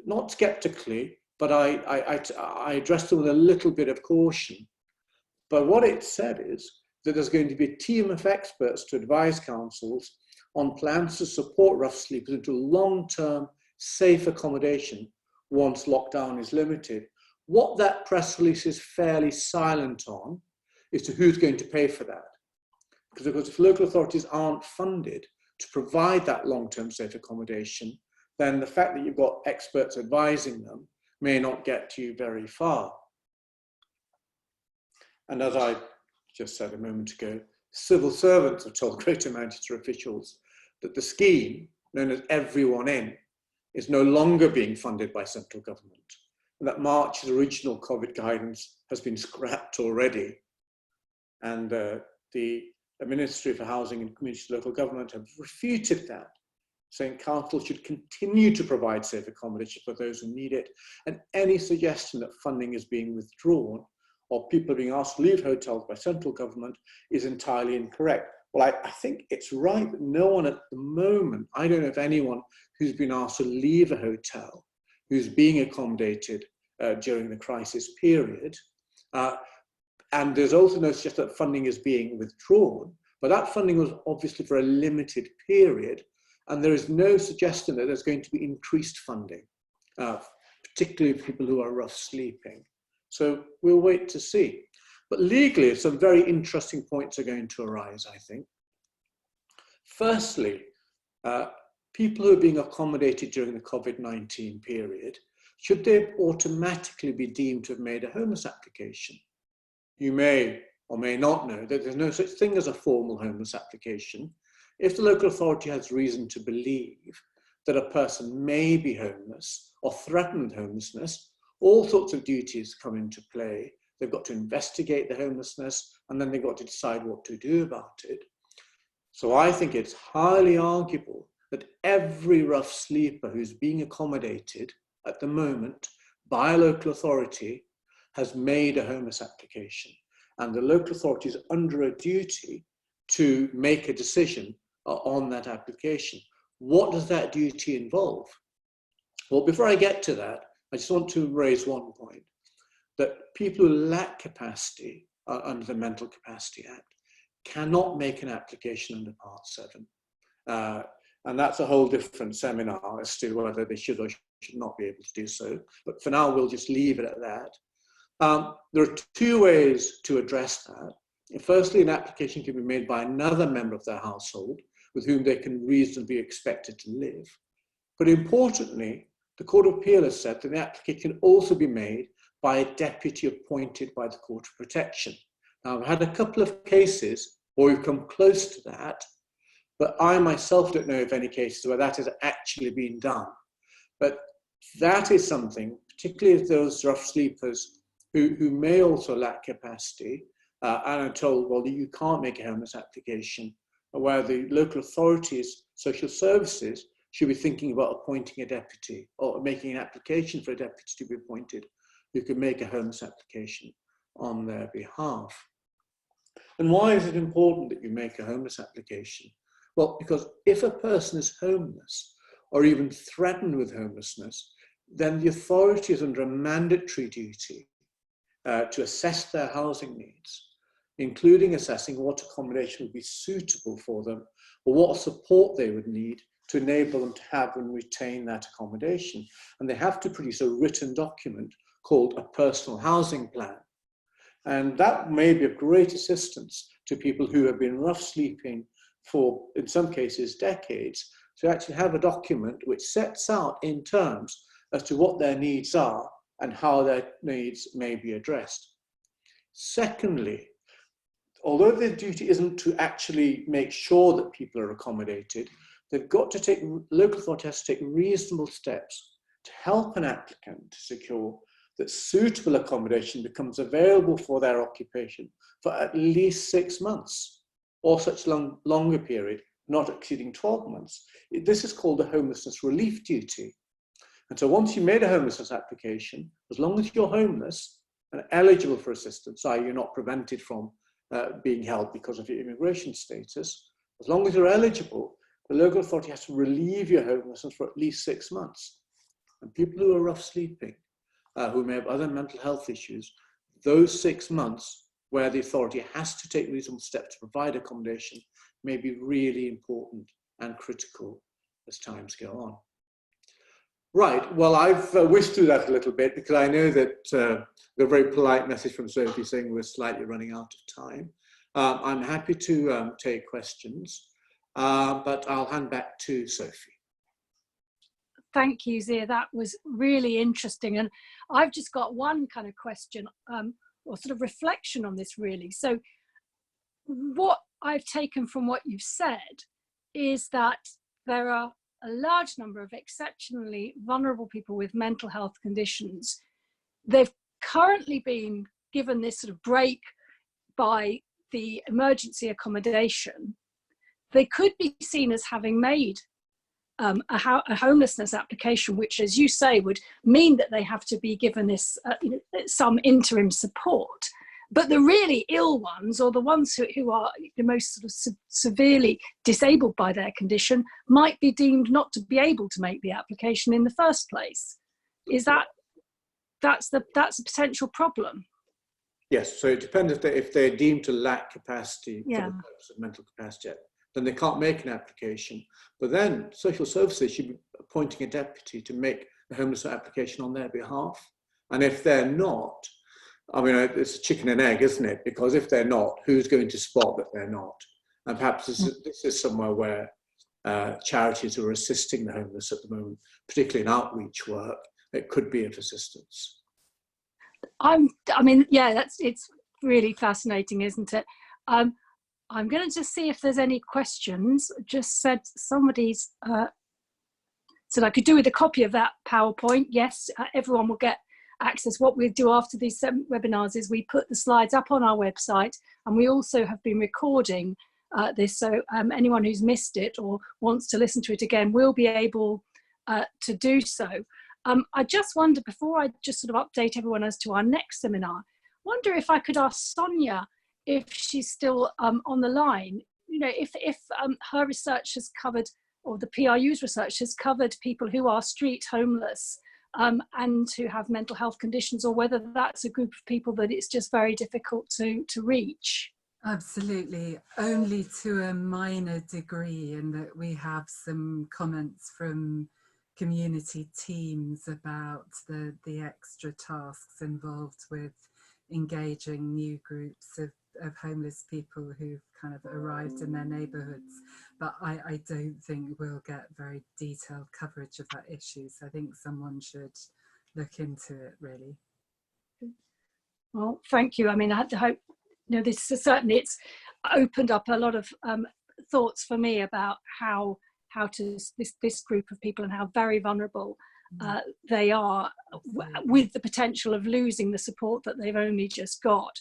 not skeptically, but I address them with a little bit of caution. But what it said is that there's going to be a team of experts to advise councils on plans to support rough sleepers into long-term safe accommodation once lockdown is limited. What that press release is fairly silent on is to who's going to pay for that. Because of course, if local authorities aren't funded to provide that long-term safe accommodation, then the fact that you've got experts advising them may not get you very far. And as I just said a moment ago, civil servants have told Greater Manchester officials that the scheme, known as Everyone In, is no longer being funded by central government, and that March's original COVID guidance has been scrapped already. And the Ministry for Housing and Community Local Government have refuted that, saying council should continue to provide safe accommodation for those who need it, and any suggestion that funding is being withdrawn or people are being asked to leave hotels by central government is entirely incorrect. Well, I think it's right that no one at the moment, I don't know of anyone who's been asked to leave a hotel who's being accommodated during the crisis period. And there's also no suggestion that funding is being withdrawn, but that funding was obviously for a limited period, and there is no suggestion that there's going to be increased funding, particularly for people who are rough sleeping. So we'll wait to see. But legally, some very interesting points are going to arise, I think. Firstly, people who are being accommodated during the COVID-19 period, should they automatically be deemed to have made a homeless application? You may or may not know that there's no such thing as a formal homeless application. If the local authority has reason to believe that a person may be homeless or threatened with homelessness, all sorts of duties come into play. They've got to investigate the homelessness, and then they've got to decide what to do about it. So I think it's highly arguable that every rough sleeper who's being accommodated at the moment by a local authority has made a homeless application, and the local authority is under a duty to make a decision on that application. What does that duty involve? Well, before I get to that, I just want to raise one point, that people who lack capacity under the Mental Capacity Act cannot make an application under Part 7. And that's a whole different seminar as to whether they should or should not be able to do so. But for now, we'll just leave it at that. There are two ways to address that. Firstly, an application can be made by another member of their household with whom they can reasonably be expected to live. But importantly, the Court of Appeal has said that the application can also be made by a deputy appointed by the Court of Protection. Now, I've had a couple of cases where we've come close to that, but I myself don't know of any cases where that has actually been done. But that is something, particularly those rough sleepers who may also lack capacity, and are told, well, you can't make a homeless application, where the local authorities, social services, should be thinking about appointing a deputy or making an application for a deputy to be appointed who can make a homeless application on their behalf. And why is it important that you make a homeless application? Well, because if a person is homeless or even threatened with homelessness, then the authority is under a mandatory duty to assess their housing needs, including assessing what accommodation would be suitable for them or what support they would need to enable them to have and retain that accommodation. And they have to produce a written document called a personal housing plan. And that may be of great assistance to people who have been rough sleeping for, in some cases, decades, to actually have a document which sets out in terms as to what their needs are and how their needs may be addressed. Secondly, although their duty isn't to actually make sure that people are accommodated, they've got to take, local authority has to take reasonable steps to help an applicant to secure that suitable accommodation becomes available for their occupation for at least 6 months or such longer period, not exceeding 12 months. This is called a homelessness relief duty. And so once you made a homelessness application, as long as you're homeless and eligible for assistance, i.e. you're not prevented from being held because of your immigration status, as long as you're eligible, the local authority has to relieve your homelessness for at least 6 months. And people who are rough sleeping, who may have other mental health issues, those 6 months where the authority has to take reasonable steps to provide accommodation may be really important and critical as times go on. Right, well, I've whisked through that a little bit because I know that the very polite message from Sophie saying we're slightly running out of time. I'm happy to take questions, but I'll hand back to Sophie. Thank you, Zia. That was really interesting. And I've just got one kind of question or sort of reflection on this, really. So what I've taken from what you've said is that there are a large number of exceptionally vulnerable people with mental health conditions. They've currently been given this sort of break by the emergency accommodation. They could be seen as having made a homelessness application, which, as you say, would mean that they have to be given this some interim support. But the really ill ones, or the ones who are the most sort of severely disabled by their condition, might be deemed not to be able to make the application in the first place. Is that's a potential problem? Yes, so it depends if they're deemed to lack capacity for the purpose of mental capacity, then they can't make an application. But then social services should be appointing a deputy to make a homelessness application on their behalf. And if they're not, I mean, it's a chicken and egg, isn't it? Because if they're not, who's going to spot that they're not? And perhaps this is somewhere where charities are assisting the homeless at the moment, particularly in outreach work. It could be of assistance. I mean, yeah, it's really fascinating, isn't it? I'm going to just see if there's any questions. Just said somebody's said I could do with a copy of that PowerPoint. Yes, everyone will get access. What we do after these webinars is we put the slides up on our website, and we also have been recording this, so anyone who's missed it or wants to listen to it again will be able to do so. I just wonder, before I just sort of update everyone as to our next seminar, wonder if I could ask Sonia if she's still on the line. You know, if her research has covered, or the PRU's research has covered people who are street homeless and who have mental health conditions, or whether that's a group of people that it's just very difficult to reach. Absolutely, only to a minor degree, in that we have some comments from community teams about the extra tasks involved with engaging new groups of homeless people who've kind of arrived in their neighbourhoods. But I don't think we'll get very detailed coverage of that issue. So I think someone should look into it, really. Well, thank you. I mean, I hope, you know, this is certainly, it's opened up a lot of thoughts for me about how to this group of people and how very vulnerable they are, with the potential of losing the support that they've only just got.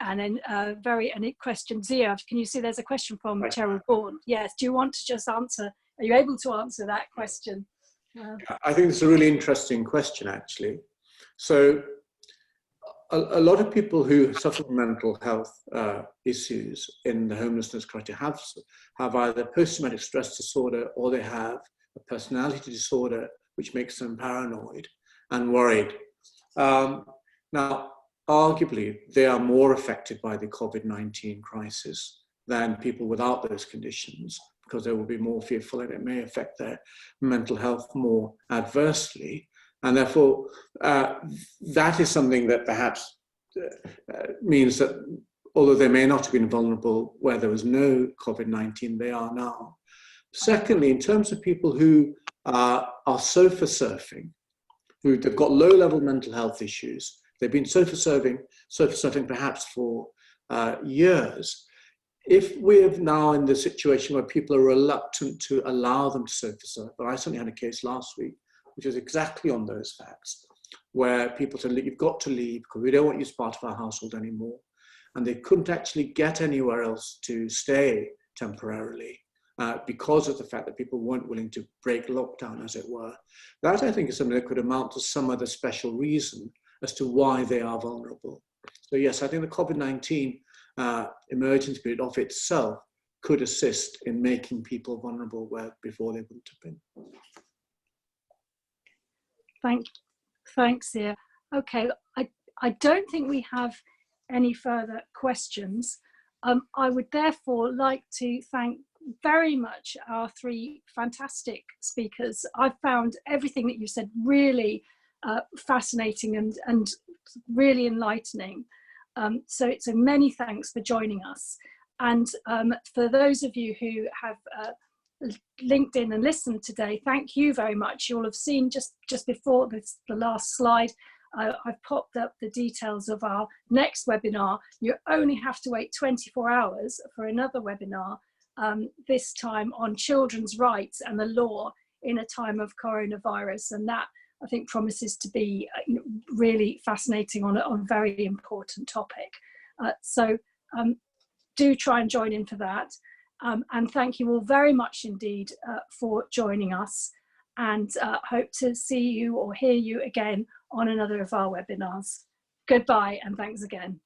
And then any question, Zia, can you see there's a question from Cheryl Bourne? Yes, do you want to just answer, are you able to answer that question? I think it's a really interesting question, actually. So a lot of people who suffer from mental health issues in the homelessness criteria have either post-traumatic stress disorder, or they have a personality disorder which makes them paranoid and worried. Now, arguably, they are more affected by the COVID-19 crisis than people without those conditions, because they will be more fearful and it may affect their mental health more adversely. And therefore, that is something that perhaps means that although they may not have been vulnerable where there was no COVID-19, they are now. Secondly, in terms of people who are sofa surfing, they've got low-level mental health issues, they've been sofa surfing perhaps for years. If we're now in the situation where people are reluctant to allow them to sofa surf, but I certainly had a case last week, which is exactly on those facts, where people said, you've got to leave because we don't want you as part of our household anymore. And they couldn't actually get anywhere else to stay temporarily because of the fact that people weren't willing to break lockdown, as it were. That, I think, is something that could amount to some other special reason as to why they are vulnerable. So yes, I think the COVID-19 emergence period of itself could assist in making people vulnerable where before they wouldn't have been. Thanks, Zia. Okay, I don't think we have any further questions. I would therefore like to thank very much our three fantastic speakers. I found everything that you said really fascinating and really enlightening. So many thanks for joining us. And for those of you who have linked in and listened today, thank you very much. You'll have seen just before the last slide, I've popped up the details of our next webinar. You only have to wait 24 hours for another webinar, this time on children's rights and the law in a time of coronavirus. And that, I think, promises to be really fascinating on a very important topic. So do try and join in for that. And thank you all very much indeed for joining us, and hope to see you or hear you again on another of our webinars. Goodbye and thanks again.